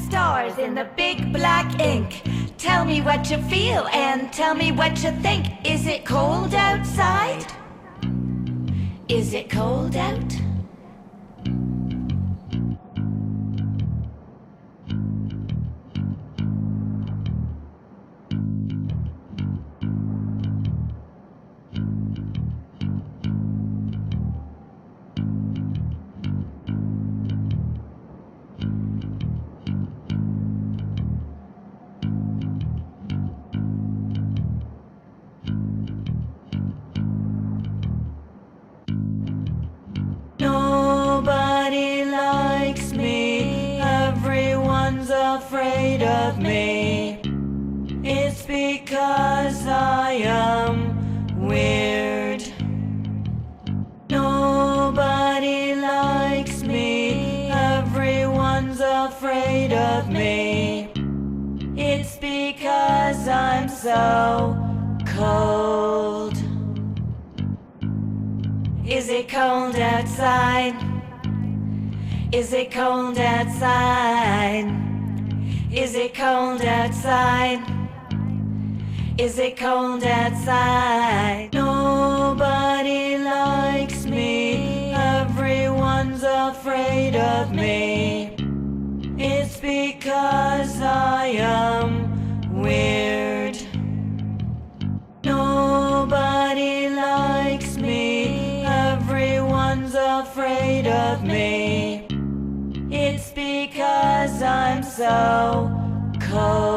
stars in the big black ink. Tell me what you feel and tell me what you think. Is it cold outside? Is it cold out? Nobody likes me, everyone's afraid of me. It's because I am weird. Nobody likes me, everyone's afraid of me. It's because I'm so cold. Is it cold outside? Is it cold outside? Is it cold outside? Is it cold outside? Nobody likes me, everyone's afraid of me. It's because I am weird. Nobody likes me, everyone's afraid of me. It's because I'm so cold.